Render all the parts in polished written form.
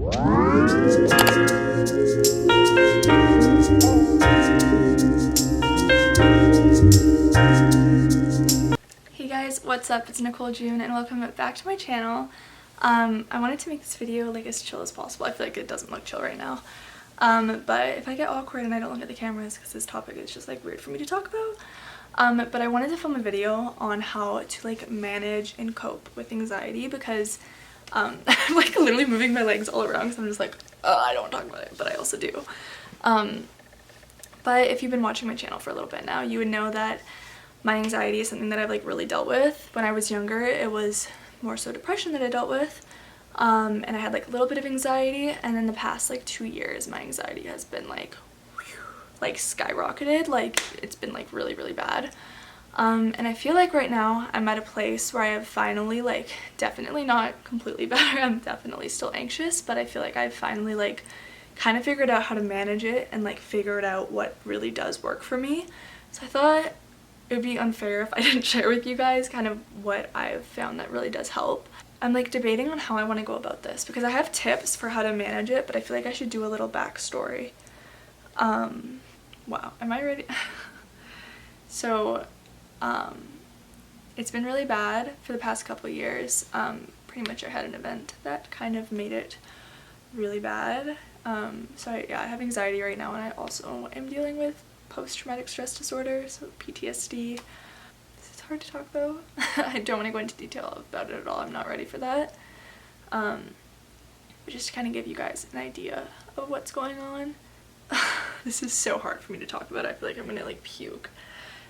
Hey guys, what's up? It's Nicole June and welcome back to my channel. I wanted to make this video like as chill as possible. I feel like it doesn't look chill right now. But if I get awkward and I don't look at the cameras because this topic is just like weird for me to talk about. But I wanted to film a video on how to like manage and cope with anxiety because I'm like literally moving my legs all around because I'm just like, I don't want to talk about it, but I also do. But if you've been watching my channel for a little bit now, you would know that my anxiety is something that I've like really dealt with. When I was younger, it was more so depression that I dealt with. And I had like a little bit of anxiety, and in the past like 2 years my anxiety has been like skyrocketed. Like it's been like really, really bad. And I feel like right now I'm at a place where I have finally like, definitely not completely better, I'm definitely still anxious, but I feel like I've finally like kind of figured out how to manage it and like figured out what really does work for me. So I thought it would be unfair if I didn't share with you guys kind of what I've found that really does help. I'm like debating on how I want to go about this because I have tips for how to manage it, but I feel like I should do a little backstory. Wow, am I ready? So it's been really bad for the past couple of years. Pretty much I had an event that kind of made it really bad. So I have anxiety right now, and I also am dealing with post-traumatic stress disorder, so PTSD. This is hard to talk about. I don't want to go into detail about it at all. I'm not ready for that. But just to kind of give you guys an idea of what's going on. This is so hard for me to talk about. I feel like I'm gonna like puke.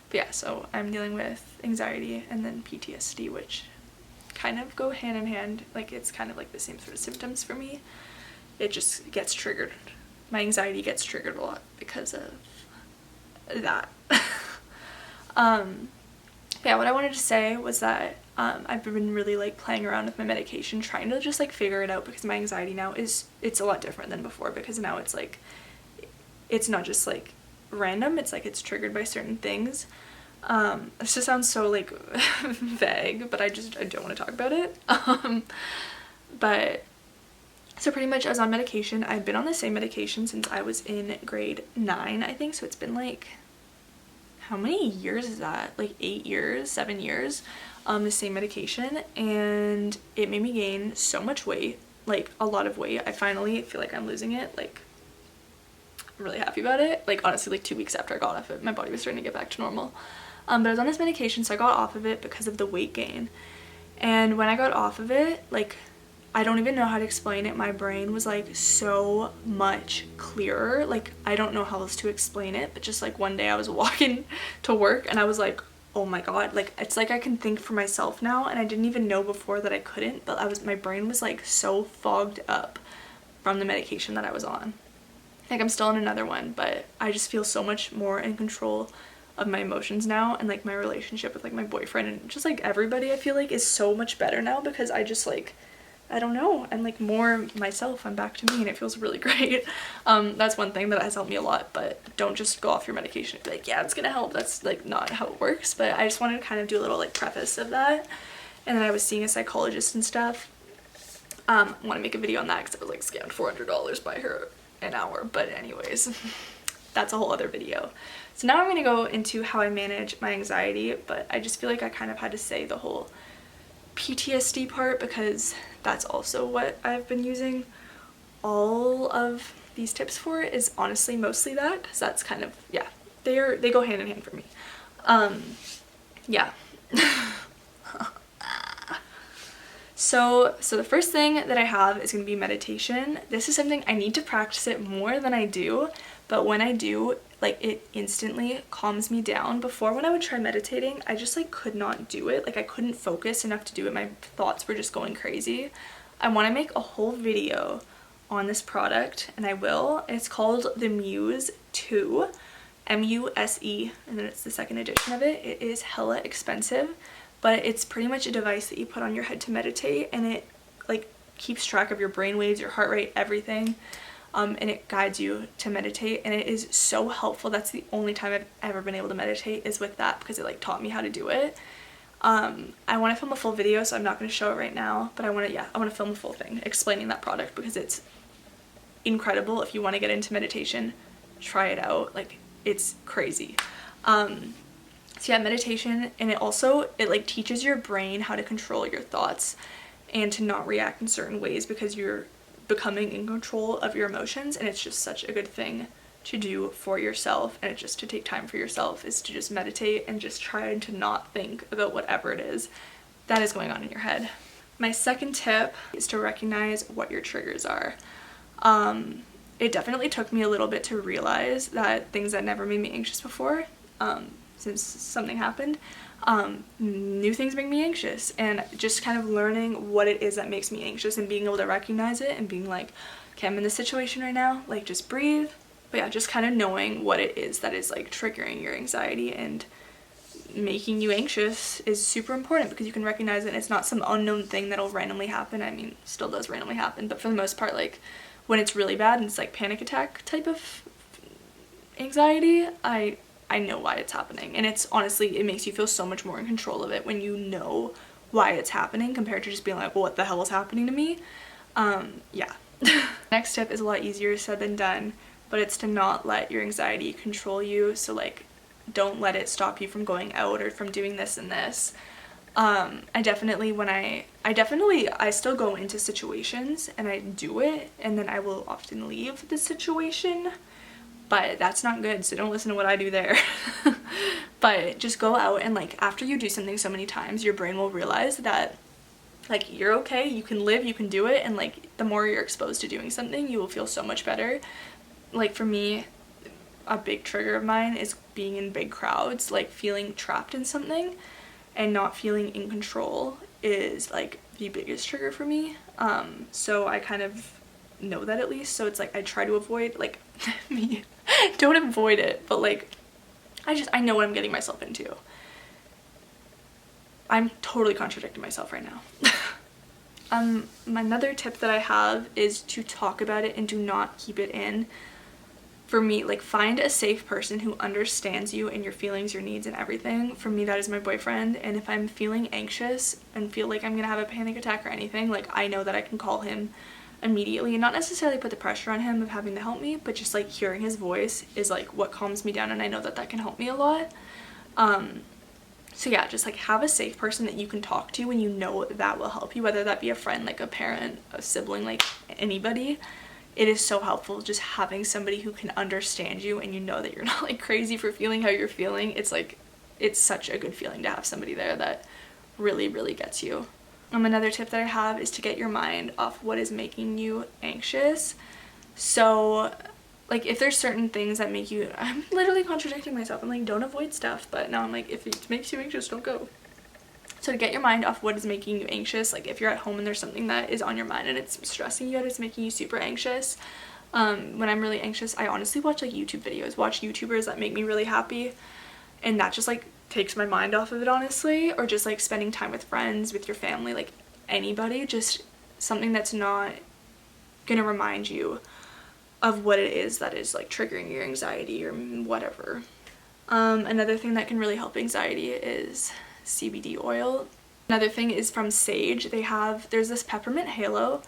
But yeah, so I'm dealing with anxiety and then PTSD, which kind of go hand in hand. Like it's kind of like the same sort of symptoms for me. It just gets triggered. My anxiety gets triggered a lot because of that. Yeah, what I wanted to say was that I've been really like playing around with my medication, trying to just like figure it out, because my anxiety now it's a lot different than before, because now it's like, it's not just like random, it's like it's triggered by certain things. This just sounds so like vague, but I don't want to talk about it. But so pretty much I was on medication. I've been on the same medication since I was in grade 9, I think. So it's been like, how many years is that? Like 8 years, 7 years, the same medication. And it made me gain so much weight, like a lot of weight. I finally feel like I'm losing it. Like I'm really happy about it. Like honestly, like 2 weeks after I got off it, my body was starting to get back to normal. But I was on this medication, so I got off of it because of the weight gain. And when I got off of it, like, I don't even know how to explain it. My brain was like so much clearer. Like I don't know how else to explain it, but just like one day I was walking to work and I was like, oh my god, like it's like I can think for myself now, and I didn't even know before that I couldn't, but my brain was like so fogged up from the medication that I was on. Like I'm still on another one, but I just feel so much more in control of my emotions now, and like my relationship with like my boyfriend and just like everybody, I feel like is so much better now because I just like, I don't know, I'm like more myself. I'm back to me and it feels really great. That's one thing that has helped me a lot, but don't just go off your medication and be like, yeah, it's gonna help. That's like not how it works. But I just wanted to kind of do a little like preface of that. And then I was seeing a psychologist and stuff. I want to make a video on that because I was like scammed $400 by her an hour. But anyways, that's a whole other video. So now I'm gonna go into how I manage my anxiety, but I just feel like I kind of had to say the whole PTSD part because that's also what I've been using all of these tips for, is honestly mostly that, because that's kind of, yeah, they go hand in hand for me. Yeah. So the first thing that I have is going to be meditation. This is something I need to practice it more than I do, but when I do, like it instantly calms me down. Before, when I would try meditating, I just like could not do it. Like I couldn't focus enough to do it. My thoughts were just going crazy. I want to make a whole video on this product, and I will. It's called the Muse 2, M-U-S-E, and then it's the second edition of it. It is hella expensive, but it's pretty much a device that you put on your head to meditate, and it like keeps track of your brain waves, your heart rate, everything. And it guides you to meditate, and it is so helpful. That's the only time I've ever been able to meditate is with that, because it like taught me how to do it. I want to film a full video, so I'm not going to show it right now, but I want to film a full thing explaining that product because it's incredible. If you want to get into meditation, try it out. Like, it's crazy. So yeah, meditation, and it like teaches your brain how to control your thoughts and to not react in certain ways because you're becoming in control of your emotions, and it's just such a good thing to do for yourself. And it's just to take time for yourself, is to just meditate and just try to not think about whatever it is that is going on in your head. My second tip is to recognize what your triggers are. It definitely took me a little bit to realize that things that never made me anxious before, since something happened, new things make me anxious, and just kind of learning what it is that makes me anxious and being able to recognize it and being like, okay, I'm in this situation right now, like, just breathe. But yeah, just kind of knowing what it is that is like triggering your anxiety and making you anxious is super important, because you can recognize it and it's not some unknown thing that'll randomly happen. I mean, still does randomly happen, but for the most part, like, when it's really bad and it's like panic attack type of anxiety, I know why it's happening. And it's honestly, it makes you feel so much more in control of it when you know why it's happening, compared to just being like, well, what the hell is happening to me? Yeah. Next tip is a lot easier said than done, but it's to not let your anxiety control you. So like, don't let it stop you from going out or from doing this and this. I still go into situations and I do it, and then I will often leave the situation, but that's not good, so don't listen to what I do there. But just go out, and like, after you do something so many times, your brain will realize that like, you're okay, you can live, you can do it, and like, the more you're exposed to doing something, you will feel so much better. Like, for me, a big trigger of mine is being in big crowds. Like, feeling trapped in something and not feeling in control is like the biggest trigger for me. So I kind of know that, at least, so it's like I try to avoid, like, me, don't avoid it, but like, I know what I'm getting myself into. I'm totally contradicting myself right now. Another tip that I have is to talk about it and do not keep it in. For me, like, find a safe person who understands you and your feelings, your needs, and everything. For me, that is my boyfriend. And if I'm feeling anxious and feel like I'm gonna have a panic attack or anything, like, I know that I can call him immediately, and not necessarily put the pressure on him of having to help me, but just like hearing his voice is like what calms me down, and I know that that can help me a lot. So yeah, just like have a safe person that you can talk to, and you know that will help you, whether that be a friend, like a parent, a sibling, like anybody. It is so helpful just having somebody who can understand you, and you know that you're not like crazy for feeling how you're feeling. It's like, it's such a good feeling to have somebody there that really, really gets you. Another tip that I have is to get your mind off what is making you anxious. So like, if there's certain things that make you, I'm literally contradicting myself. I'm like, don't avoid stuff, but now I'm like, if it makes you anxious, don't go. So to get your mind off what is making you anxious, like if you're at home and there's something that is on your mind and it's stressing you out, it's making you super anxious. When I'm really anxious, I honestly watch like YouTube videos, watch YouTubers that make me really happy, and that just like takes my mind off of it, honestly. Or just like spending time with friends, with your family, like anybody, just something that's not gonna remind you of what it is that is like triggering your anxiety or whatever. Another thing that can really help anxiety is CBD oil. Another thing is from Sage. There's this peppermint halo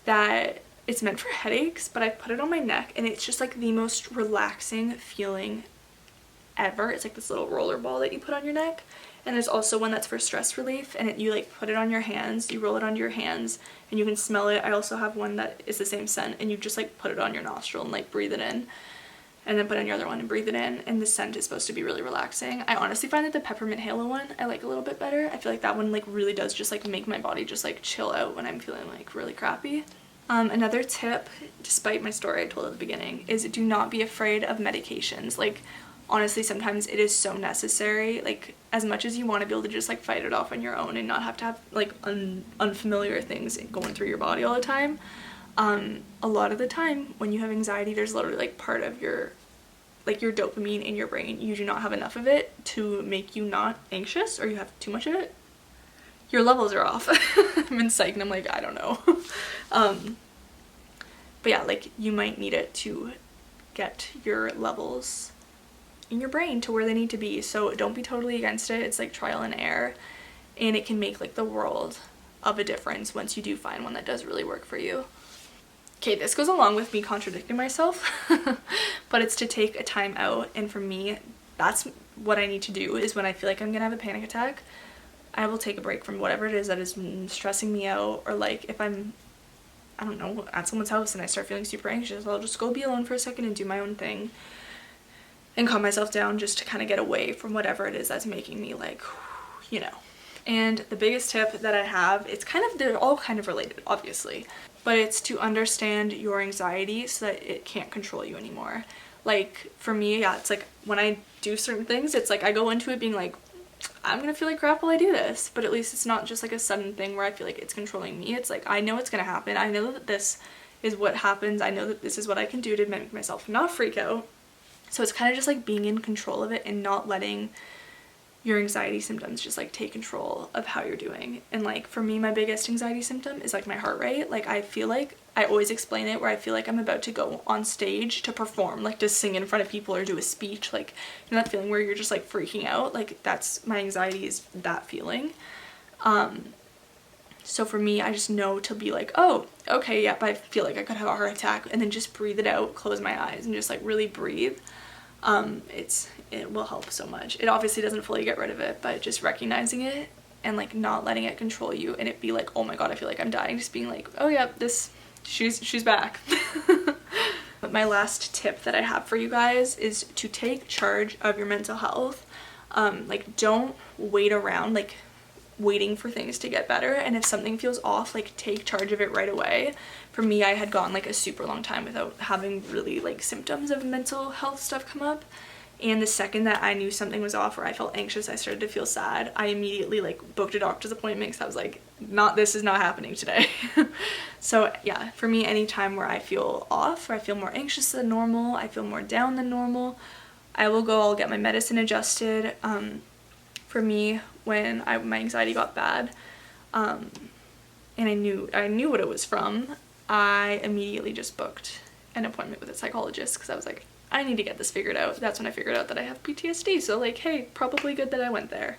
that it's meant for headaches, but I put it on my neck, and it's just like the most relaxing feeling ever. It's like this little roller ball that you put on your neck. And there's also one that's for stress relief, and you like put it on your hands, you roll it onto your hands, and you can smell it. I also have one that is the same scent, and you just like put it on your nostril and like breathe it in, and then put on your other one and breathe it in, and the scent is supposed to be really relaxing. I honestly find that the peppermint halo one I like a little bit better. I feel like that one like really does just like make my body just like chill out when I'm feeling like really crappy. Another tip, despite my story I told at the beginning, is do not be afraid of medications. Like, honestly, sometimes it is so necessary. Like, as much as you want to be able to just like fight it off on your own and not have to have like unfamiliar things going through your body all the time, a lot of the time when you have anxiety, there's literally like part of your dopamine in your brain, you do not have enough of it to make you not anxious, or you have too much of it. Your levels are off. I'm in psych and I'm like, I don't know. But yeah, like, you might need it to get your levels in your brain to where they need to be. So don't be totally against it. It's like trial and error, and it can make like the world of a difference once you do find one that does really work for you. okay, this goes along with me contradicting myself, but it's to take a time out. And for me, that's what I need to do, is when I feel like I'm gonna have a panic attack, I will take a break from whatever it is that is stressing me out. Or like if I'm, I don't know, at someone's house and I start feeling super anxious, I'll just go be alone for a second and do my own thing and calm myself down, just to kind of get away from whatever it is that's making me like, you know. And the biggest tip that I have, it's kind of, they're all kind of related, obviously, but it's to understand your anxiety so that it can't control you anymore. Like for me, yeah, it's like when I do certain things, it's like I go into it being like, I'm gonna feel like crap while I do this, but at least it's not just like a sudden thing where I feel like it's controlling me. It's like, I know it's gonna happen. I know that this is what happens. I know that this is what I can do to make myself not freak out. So it's kind of just like being in control of it and not letting your anxiety symptoms just like take control of how you're doing. And like for me, my biggest anxiety symptom is like my heart rate. Like I feel like, I always explain it, where I feel like I'm about to go on stage to perform, like to sing in front of people or do a speech. Like, you know that feeling where you're just like freaking out? Like that's, my anxiety is that feeling. So for me, I just know to be like, oh, okay, yep, I feel like I could have a heart attack, and then just breathe it out, close my eyes and just like really breathe. It will help so much. It obviously doesn't fully get rid of it, but just recognizing it and like not letting it control you, and it be like, oh my god, I feel like I'm dying, just being like, oh yeah, she's back. But my last tip that I have for you guys is to take charge of your mental health. Like don't wait around, like waiting for things to get better, and if something feels off, like take charge of it right away. For me, I had gone like a super long time without having really like symptoms of mental health stuff come up, and the second that I knew something was off or I felt anxious, I started to feel sad, I immediately like booked a doctor's appointment because I was like, this is not happening today. So yeah, for me, anytime where I feel off, or I feel more anxious than normal, I feel more down than normal, I'll get my medicine adjusted. For me, when my anxiety got bad, and I knew what it was from, I immediately just booked an appointment with a psychologist because I was like, I need to get this figured out. That's when I figured out that I have PTSD, so like, hey, probably good that I went there.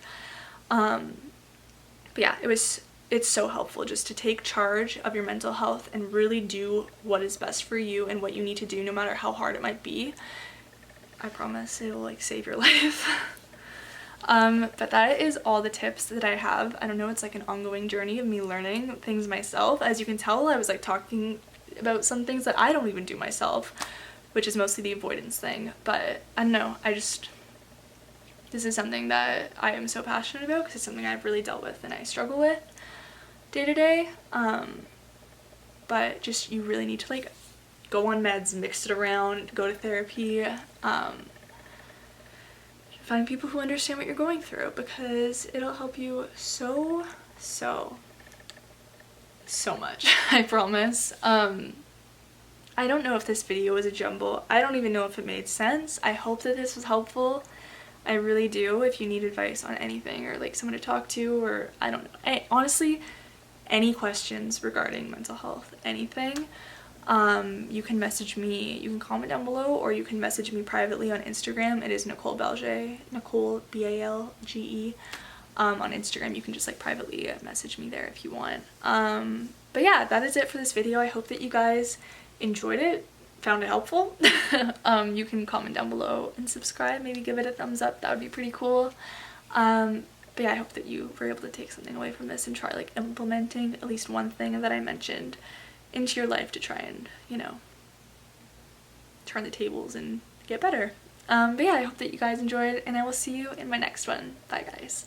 But yeah, it's so helpful just to take charge of your mental health and really do what is best for you and what you need to do, no matter how hard it might be. I promise it'll like save your life. But that is all the tips that I have. I don't know, it's like an ongoing journey of me learning things myself. As you can tell, I was like talking about some things that I don't even do myself, which is mostly the avoidance thing. But I don't know, this is something that I am so passionate about because it's something I've really dealt with and I struggle with day to day. But just, you really need to like go on meds, mix it around, go to therapy, find people who understand what you're going through, because it'll help you so much. I promise. I don't know if this video was a jumble. I don't even know if it made sense. I hope that this was helpful. I really do. If you need advice on anything, or like someone to talk to, or I don't know, honestly, any questions regarding mental health, anything, you can message me, you can comment down below, or you can message me privately on Instagram. It is nicolebalge, Nicole, B-A-L-G-E. On Instagram, you can just like privately message me there if you want. But yeah, that is it for this video. I hope that you guys enjoyed it, found it helpful. You can comment down below and subscribe, maybe give it a thumbs up, that would be pretty cool. But yeah, I hope that you were able to take something away from this and try like implementing at least one thing that I mentioned into your life to try and, you know, turn the tables and get better. But yeah, I hope that you guys enjoyed, and I will see you in my next one. Bye guys.